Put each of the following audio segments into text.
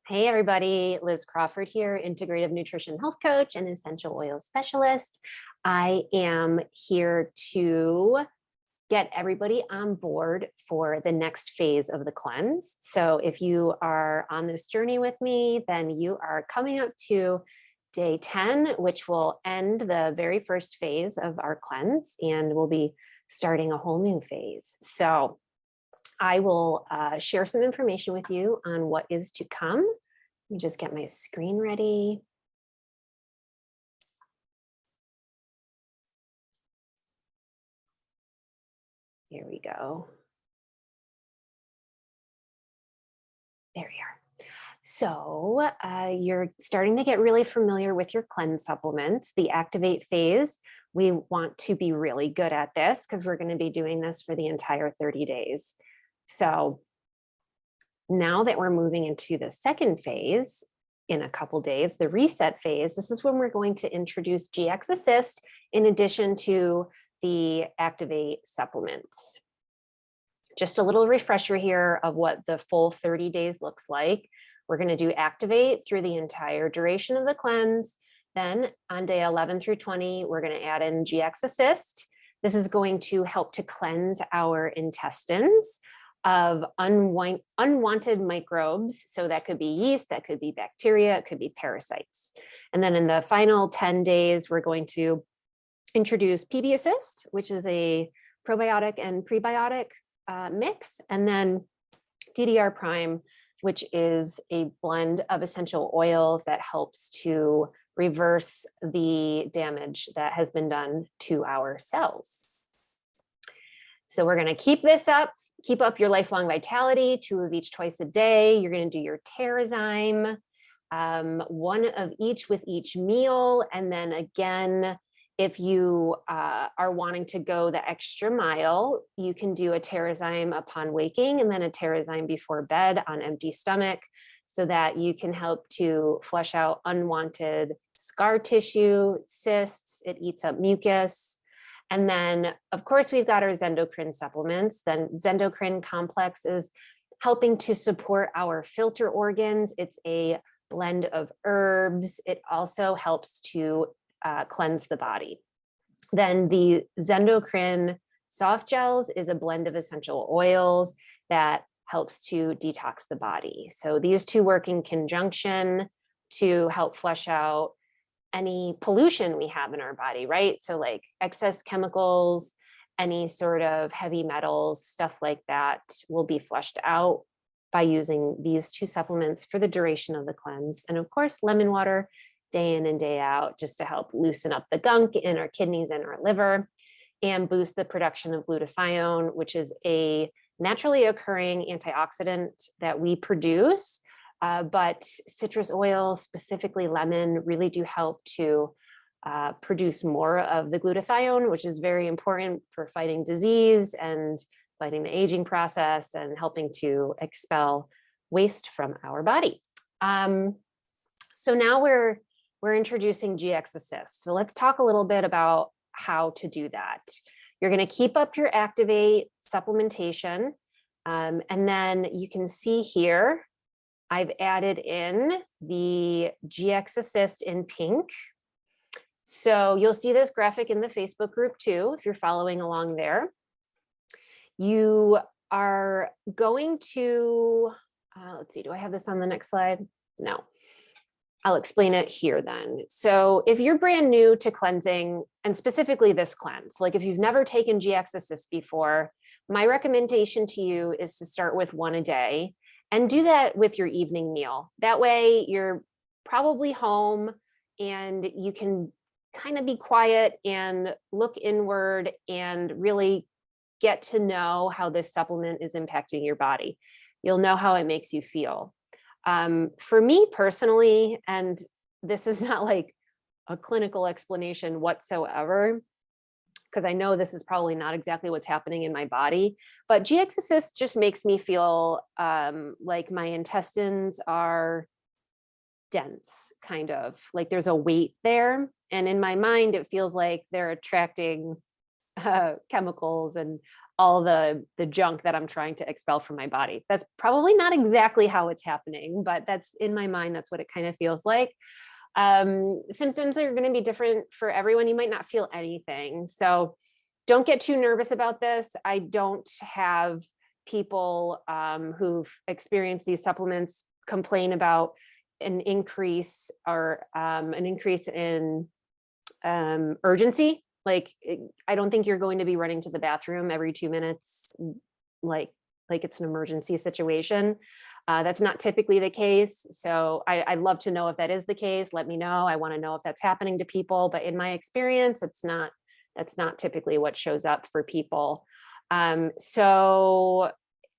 Hey everybody, Liz Crawford here, integrative nutrition health coach and essential oil specialist. I am here to get everybody on board for the next phase of the cleanse. So if you are on this journey with me, then you are coming up to day 10, which will end the very first phase of our cleanse, and we'll be starting a whole new phase. So I will share some information with you on what is to come. Let me just get my screen ready. Here we go. There we are. So you're starting to get really familiar with your cleanse supplements. The activate phase, we want to be really good at this because we're going to be doing this for the entire 30 days. So now that we're moving into the second phase in a couple days, the reset phase, this is when we're going to introduce GX Assist in addition to the activate supplements. Just a little refresher here of what the full 30 days looks like. We're going to do activate through the entire duration of the cleanse. Then on day 11 through 20, we're going to add in GX Assist. This is going to help to cleanse our intestines of unwanted microbes. So that could be yeast, that could be bacteria, it could be parasites. And then in the final 10 days, we're going to introduce PB Assist, which is a probiotic and prebiotic mix. And then DDR Prime, which is a blend of essential oils that helps to reverse the damage that has been done to our cells. So we're going to keep this up. Keep up your lifelong vitality, 2 of each twice a day. You're going to do your Terrazyme, 1 of each with each meal. And then again, if you are wanting to go the extra mile, you can do a Terrazyme upon waking and then a Terrazyme before bed on empty stomach so that you can help to flush out unwanted scar tissue, cysts. It eats up mucus. And then, of course, we've got our Zendocrine supplements. Then Zendocrine complex is helping to support our filter organs. It's a blend of herbs. It also helps to cleanse the body. Then the Zendocrine soft gels is a blend of essential oils that helps to detox the body. So these 2 work in conjunction to help flush out any pollution we have in our body, right? So like excess chemicals, any sort of heavy metals, stuff like that will be flushed out by using these 2 supplements for the duration of the cleanse. And of course, lemon water day in and day out, just to help loosen up the gunk in our kidneys and our liver and boost the production of glutathione, which is a naturally occurring antioxidant that we produce. But citrus oil, specifically lemon, really do help to produce more of the glutathione, which is very important for fighting disease and fighting the aging process and helping to expel waste from our body. So now we're introducing GX Assist. So let's talk a little bit about how to do that. You're going to keep up your activate supplementation. And then you can see here, I've added in the GX Assist in pink. So you'll see this graphic in the Facebook group too, if you're following along there. You are going to, let's see, do I have this on the next slide? No. I'll explain it here then. So if you're brand new to cleansing, and specifically this cleanse, like if you've never taken GX Assist before, my recommendation to you is to start with 1 a day. And do that with your evening meal. That way you're probably home and you can kind of be quiet and look inward and really get to know how this supplement is impacting your body. You'll know how it makes you feel. For me personally, and this is not like a clinical explanation whatsoever, because I know this is probably not exactly what's happening in my body, but GX Assist just makes me feel like my intestines are dense, kind of like there's a weight there. And in my mind, it feels like they're attracting chemicals and all the junk that I'm trying to expel from my body. That's probably not exactly how it's happening, but that's in my mind, that's what it kind of feels like. Symptoms are going to be different for everyone. You might not feel anything. So don't get too nervous about this. I don't have people who've experienced these supplements complain about an increase in urgency. Like, I don't think you're going to be running to the bathroom every 2 minutes, like it's an emergency situation. That's not typically the case. So I'd love to know if that is the case. Let me know. I want to know if that's happening to people, but in my experience, that's not typically what shows up for people. So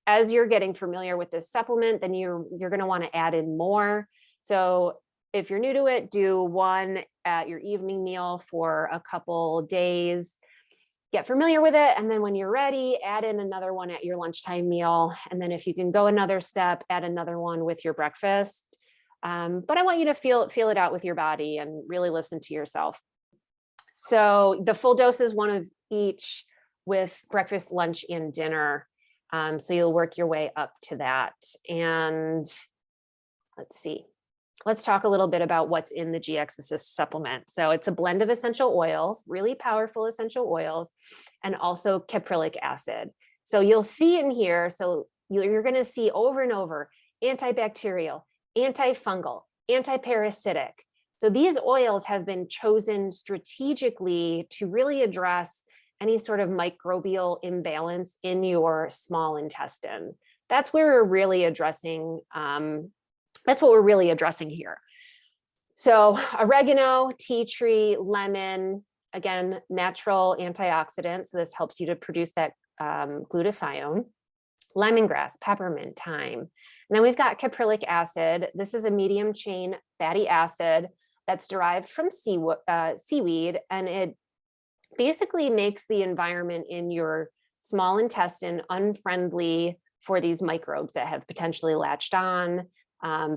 as you're getting familiar with this supplement, then you're going to want to add in more. So if you're new to it, do one at your evening meal for a couple days, get familiar with it. And then when you're ready, add in another one at your lunchtime meal. And then if you can go another step, add another one with your breakfast. But I want you to feel it out with your body and really listen to yourself. So the full dose is one of each with breakfast, lunch, and dinner. So you'll work your way up to that. And let's see. Let's talk a little bit about what's in the GX Assist supplement. So it's a blend of essential oils, really powerful essential oils, and also caprylic acid. So you'll see in here, so you're going to see over and over, antibacterial, antifungal, antiparasitic. So these oils have been chosen strategically to really address any sort of microbial imbalance in your small intestine. That's where we're really addressing that's what we're really addressing here. So oregano, tea tree, lemon, again, natural antioxidants. So this helps you to produce that glutathione, lemongrass, peppermint, thyme. And then we've got caprylic acid. This is a medium chain fatty acid that's derived from seaweed, and it basically makes the environment in your small intestine unfriendly for these microbes that have potentially latched on.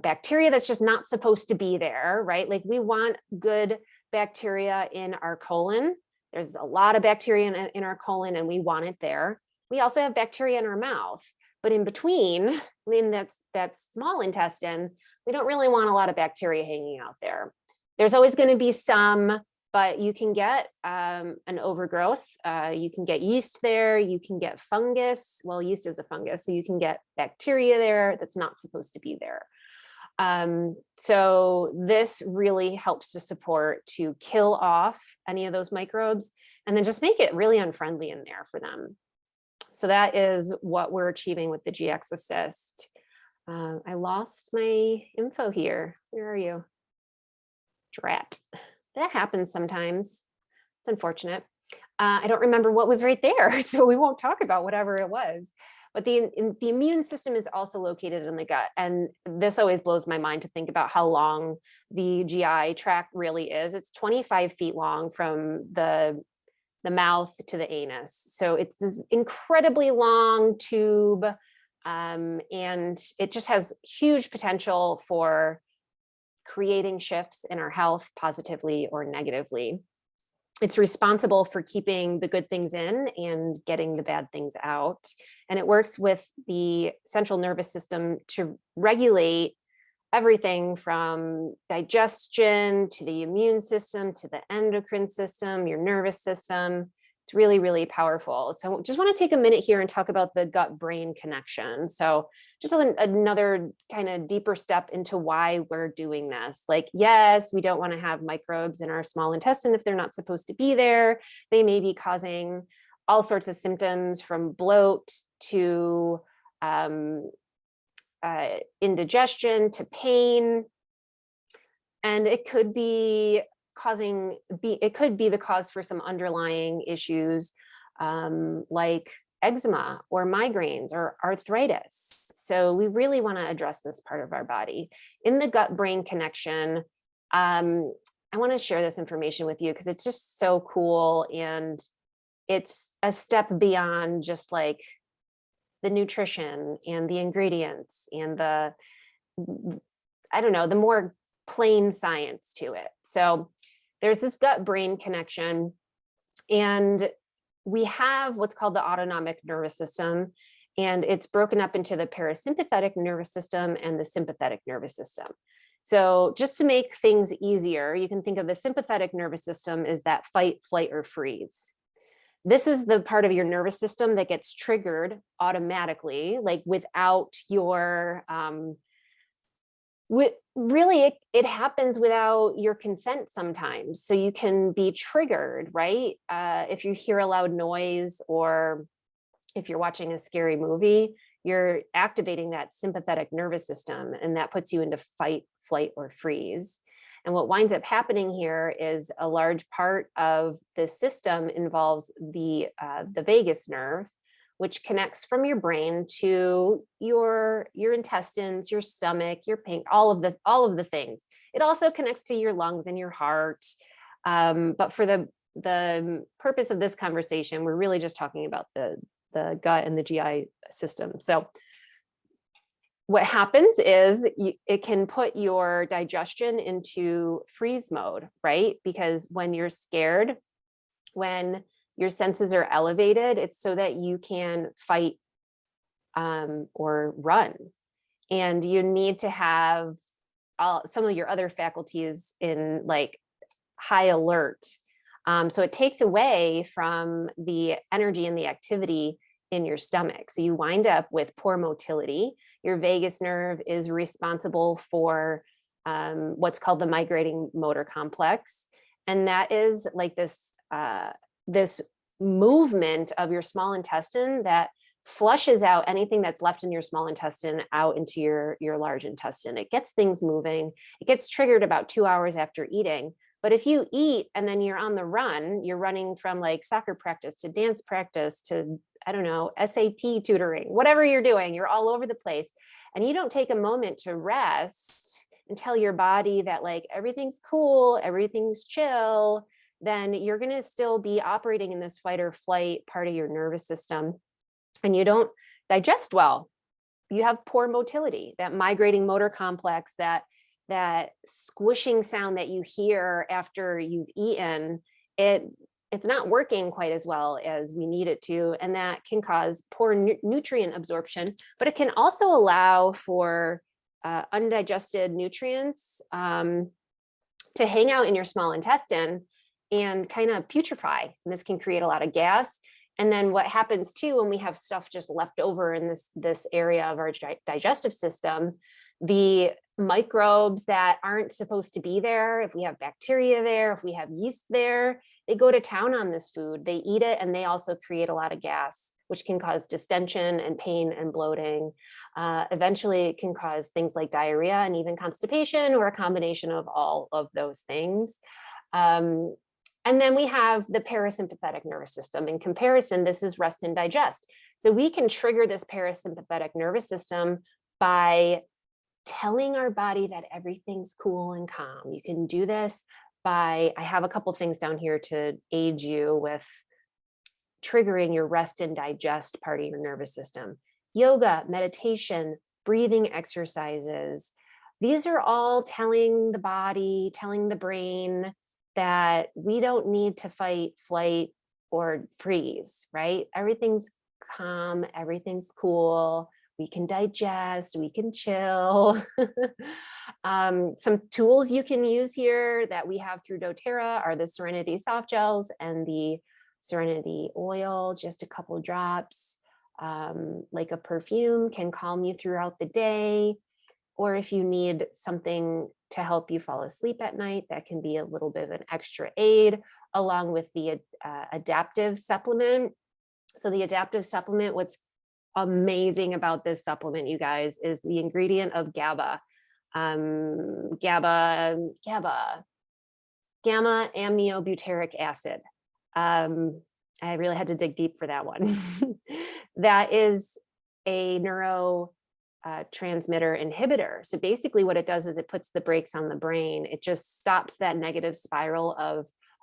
Bacteria that's just not supposed to be there, right? Like, we want good bacteria in our colon. There's a lot of bacteria in our colon, and we want it there. We also have bacteria in our mouth, but in between, that small intestine, we don't really want a lot of bacteria hanging out there. There's always going to be some, but you can get an overgrowth. You can get yeast there. You can get fungus. Well, yeast is a fungus, so you can get bacteria there that's not supposed to be there. So this really helps to kill off any of those microbes and then just make it really unfriendly in there for them. So that is what we're achieving with the GX Assist. I lost my info here. Where are you? Drat. That happens sometimes. It's unfortunate. I don't remember what was right there, so we won't talk about whatever it was. But the immune system is also located in the gut. And this always blows my mind to think about how long the GI tract really is. It's 25 feet long from the mouth to the anus. So it's this incredibly long tube, and it just has huge potential for creating shifts in our health positively or negatively. It's responsible for keeping the good things in and getting the bad things out. And it works with the central nervous system to regulate everything from digestion to the immune system to the endocrine system, your nervous system. It's really, really powerful. So just want to take a minute here and talk about the gut-brain connection. So just another kind of deeper step into why we're doing this. Like, yes, we don't want to have microbes in our small intestine if they're not supposed to be there. They may be causing all sorts of symptoms, from bloat to indigestion to pain. And it could be the cause for some underlying issues like eczema or migraines or arthritis. So we really want to address this part of our body. In the gut-brain connection, I want to share this information with you because it's just so cool, and it's a step beyond just like the nutrition and the ingredients and the more plain science to it. So there's this gut-brain connection, and we have what's called the autonomic nervous system, and it's broken up into the parasympathetic nervous system and the sympathetic nervous system. So just to make things easier, you can think of the sympathetic nervous system as that fight, flight, or freeze. This is the part of your nervous system that gets triggered automatically, like without your, really, it happens without your consent sometimes. So you can be triggered, right? If you hear a loud noise, or if you're watching a scary movie, you're activating that sympathetic nervous system, and that puts you into fight, flight, or freeze. And what winds up happening here is a large part of the system involves the vagus nerve, which connects from your brain to your intestines, your stomach, your pancreas, all of the things. It also connects to your lungs and your heart. But for the purpose of this conversation, we're really just talking about the gut and the GI system. So what happens is it can put your digestion into freeze mode, right? Because when you're scared, when your senses are elevated, it's so that you can fight or run. And you need to have some of your other faculties in like high alert. So it takes away from the energy and the activity in your stomach. So you wind up with poor motility. Your vagus nerve is responsible for what's called the migrating motor complex. And that is like this movement of your small intestine that flushes out anything that's left in your small intestine out into your large intestine. It gets things moving. It gets triggered about 2 hours after eating. But if you eat and then you're on the run, you're running from like soccer practice to dance practice to, I don't know, SAT tutoring, whatever you're doing, you're all over the place. And you don't take a moment to rest and tell your body that like everything's cool, everything's chill, then you're going to still be operating in this fight or flight part of your nervous system. And you don't digest well. You have poor motility, that migrating motor complex, that squishing sound that you hear after you've eaten, it's not working quite as well as we need it to. And that can cause poor nutrient absorption, but it can also allow for undigested nutrients to hang out in your small intestine and kind of putrefy. And this can create a lot of gas. And then what happens too, when we have stuff just left over in this area of our digestive system, the microbes that aren't supposed to be there, if we have bacteria there, if we have yeast there, they go to town on this food, they eat it, and they also create a lot of gas, which can cause distension and pain and bloating. Eventually, it can cause things like diarrhea and even constipation, or a combination of all of those things. And then we have the parasympathetic nervous system. In comparison, this is rest and digest. So we can trigger this parasympathetic nervous system by telling our body that everything's cool and calm. You can do this by, I have a couple things down here to aid you with triggering your rest and digest part of your nervous system. Yoga, meditation, breathing exercises. These are all telling the body, telling the brain that we don't need to fight, flight, or freeze, right? Everything's calm, everything's cool. We can digest, we can chill. Some tools you can use here that we have through doTERRA are the Serenity soft gels and the Serenity oil, just a couple drops. Like a perfume can calm you throughout the day. Or if you need something to help you fall asleep at night, that can be a little bit of an extra aid, along with the adaptive supplement. So the adaptive supplement, what's amazing about this supplement, you guys, is the ingredient of GABA. Gamma aminobutyric acid. I really had to dig deep for that one. That is a neurotransmitter inhibitor. So basically what it does is it puts the brakes on the brain. It just stops that negative spiral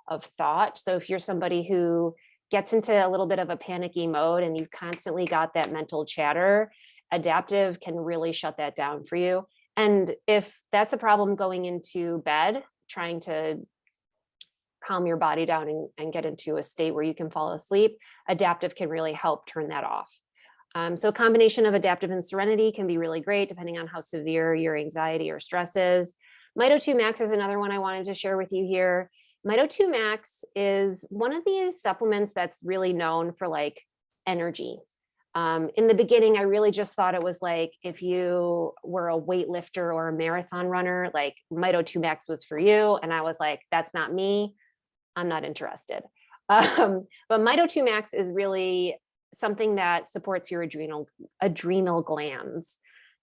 of thought. So if you're somebody who gets into a little bit of a panicky mode and you've constantly got that mental chatter, adaptive can really shut that down for you. And if that's a problem going into bed, trying to calm your body down and get into a state where you can fall asleep, adaptive can really help turn that off. So a combination of adaptive and serenity can be really great depending on how severe your anxiety or stress is. Mito 2 Max is another one I wanted to share with you here. Mito 2 Max is one of these supplements that's really known for like energy. In the beginning, I really just thought it was like if you were a weightlifter or a marathon runner, like Mito 2 Max was for you. And I was like, that's not me. I'm not interested. But Mito 2 Max is really something that supports your adrenal glands.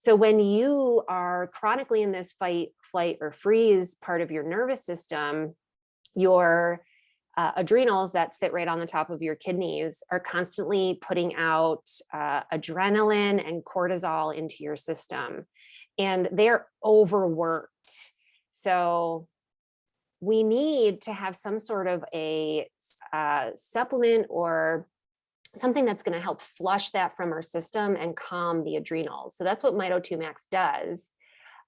So when you are chronically in this fight, flight, or freeze part of your nervous system, your adrenals that sit right on the top of your kidneys are constantly putting out adrenaline and cortisol into your system, and they're overworked. So we need to have some sort of a supplement or something that's going to help flush that from our system and calm the adrenals. So that's what Mito 2 Max does.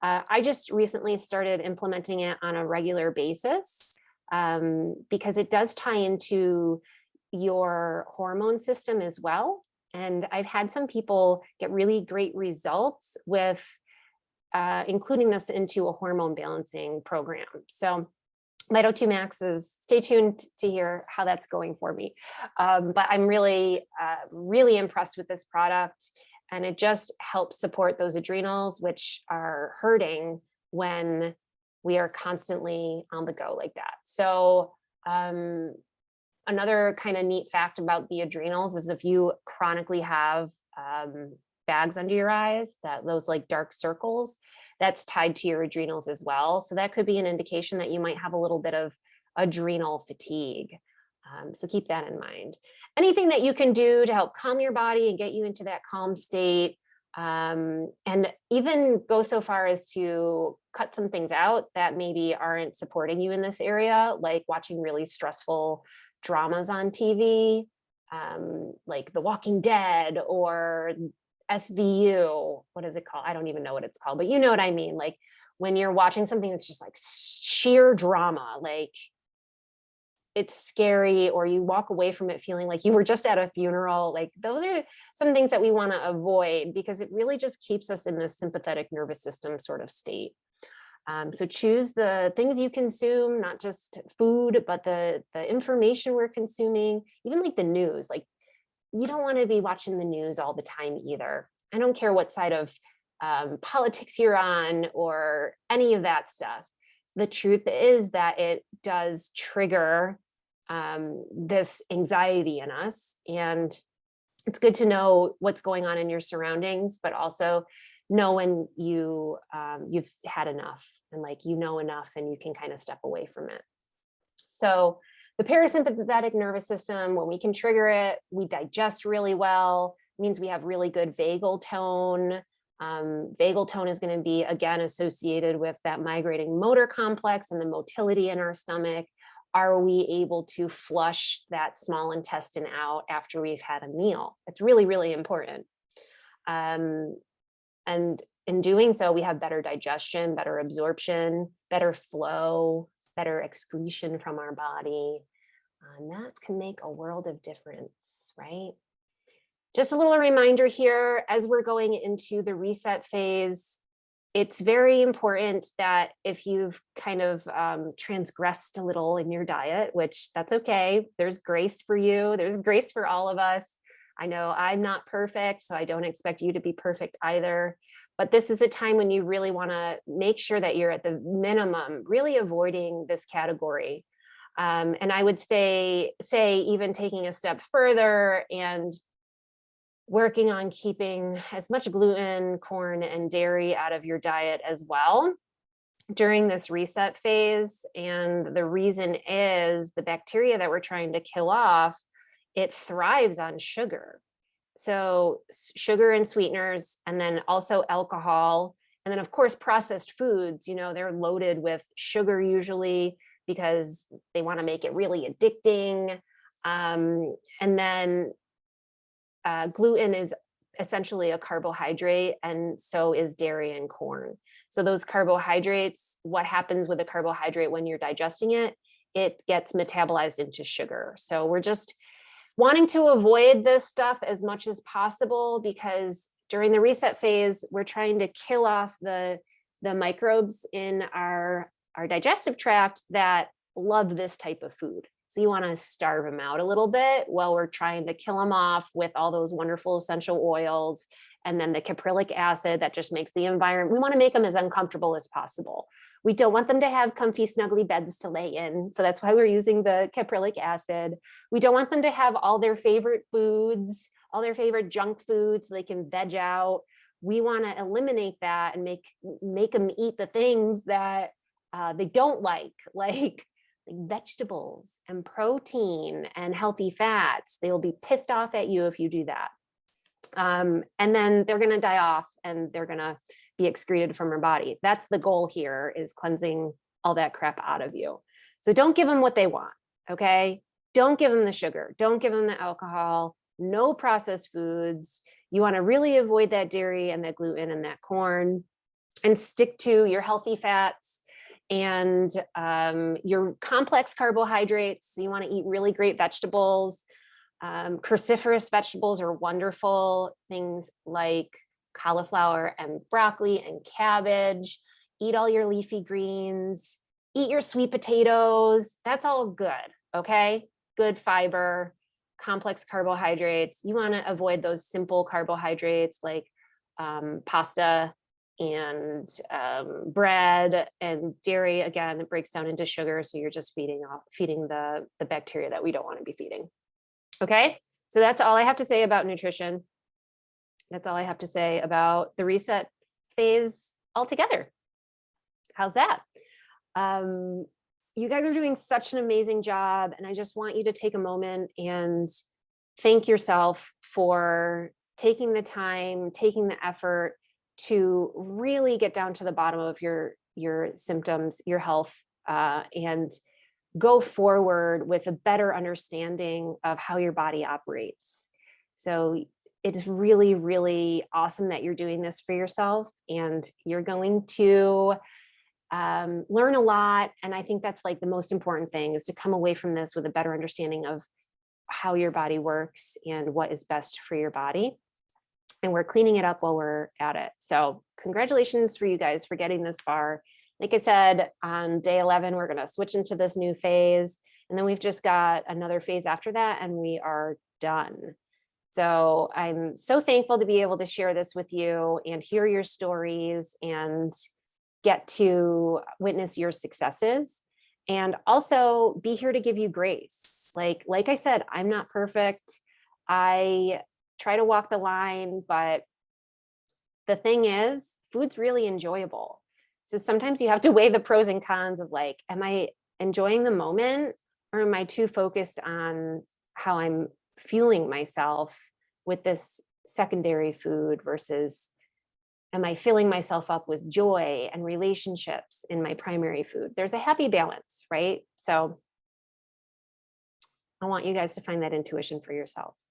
I just recently started implementing it on a regular basis because it does tie into your hormone system as well. And I've had some people get really great results with including this into a hormone balancing program. So Mito 2 Max is, stay tuned to hear how that's going for me. But I'm really, really impressed with this product, and it just helps support those adrenals, which are hurting when we are constantly on the go like that. So another kind of neat fact about the adrenals is if you chronically have bags under your eyes, those like dark circles, that's tied to your adrenals as well. So that could be an indication that you might have a little bit of adrenal fatigue. So keep that in mind. Anything that you can do to help calm your body and get you into that calm state, and even go so far as to cut some things out that maybe aren't supporting you in this area, like watching really stressful dramas on TV, like The Walking Dead or SVU. What is it called? I don't even know what it's called, but you know what I mean? Like when you're watching something that's just like sheer drama, like it's scary, or you walk away from it feeling like you were just at a funeral. Like those are some things that we want to avoid because it really just keeps us in this sympathetic nervous system sort of state. So choose the things you consume, not just food, but the information we're consuming, even like the news. Like you don't want to be watching the news all the time either. I don't care what side of politics you're on or any of that stuff. The truth is that it does trigger this anxiety in us, and it's good to know what's going on in your surroundings, but also know when you've had enough and like you know enough and you can kind of step away from it. So the parasympathetic nervous system, when we can trigger it, we digest really well. It means we have really good vagal tone. Vagal tone is going to be, again, associated with that migrating motor complex and the motility in our stomach. Are we able to flush that small intestine out after we've had a meal? It's really, really important. And in doing so, we have better digestion, better absorption, better flow, better excretion from our body. And that can make a world of difference, right? Just a little reminder here, as we're going into the reset phase, it's very important that if you've kind of transgressed a little in your diet, which that's okay, there's grace for you, there's grace for all of us. I know I'm not perfect, so I don't expect you to be perfect either. But this is a time when you really want to make sure that you're at the minimum, really avoiding this category. And I would say even taking a step further and working on keeping as much gluten, corn, and dairy out of your diet as well during this reset phase. And the reason is the bacteria that we're trying to kill off, it thrives on sugar. So sugar and sweeteners, and then also alcohol. And then of course, processed foods, they're loaded with sugar usually because they want to make it really addicting. And then gluten is essentially a carbohydrate, and so is dairy and corn. So those carbohydrates, what happens with a carbohydrate when you're digesting it, it gets metabolized into sugar. So we're just wanting to avoid this stuff as much as possible, because during the reset phase, we're trying to kill off the microbes in our digestive tract that love this type of food. So you want to starve them out a little bit while we're trying to kill them off with all those wonderful essential oils, and then the caprylic acid that just makes the environment, we want to make them as uncomfortable as possible. We don't want them to have comfy, snuggly beds to lay in. So that's why we're using the caprylic acid. We don't want them to have all their favorite foods, all their favorite junk foods, so they can veg out. We want to eliminate that and make them eat the things that they don't like vegetables and protein and healthy fats. They'll be pissed off at you if you do that. And then they're going to die off and they're going to be excreted from your body. That's the goal here, is cleansing all that crap out of you. So don't give them what they want. Okay. Don't give them the sugar. Don't give them the alcohol. No processed foods. You want to really avoid that dairy and that gluten and that corn, and stick to your healthy fats and your complex carbohydrates. So you want to eat really great vegetables. Cruciferous vegetables are wonderful. Things like cauliflower and broccoli and cabbage. Eat all your leafy greens. Eat your sweet potatoes. That's all good. Okay. Good fiber, complex carbohydrates. You want to avoid those simple carbohydrates like pasta and bread and dairy. Again, it breaks down into sugar. So you're just feeding the bacteria that we don't want to be feeding. Okay. So that's all I have to say about nutrition. That's all I have to say about the reset phase altogether. How's that? You guys are doing such an amazing job. And I just want you to take a moment and thank yourself for taking the time, taking the effort to really get down to the bottom of your symptoms, your health, and go forward with a better understanding of how your body operates. So it's really, really awesome that you're doing this for yourself, and you're going to learn a lot. And I think that's like the most important thing, is to come away from this with a better understanding of how your body works and what is best for your body. And we're cleaning it up while we're at it. So congratulations for you guys for getting this far. Like I said, on day 11, we're going to switch into this new phase. And then we've just got another phase after that, and we are done. So I'm so thankful to be able to share this with you and hear your stories and get to witness your successes, and also be here to give you grace. Like I said, I'm not perfect. I try to walk the line, but the thing is, food's really enjoyable. So sometimes you have to weigh the pros and cons of like, am I enjoying the moment, or am I too focused on how I'm fueling myself with this secondary food, versus am I filling myself up with joy and relationships in my primary food? There's a happy balance, right? So I want you guys to find that intuition for yourselves.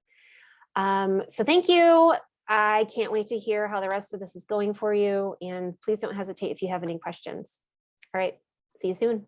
So thank you. I can't wait to hear how the rest of this is going for you. And please don't hesitate if you have any questions. All right. See you soon.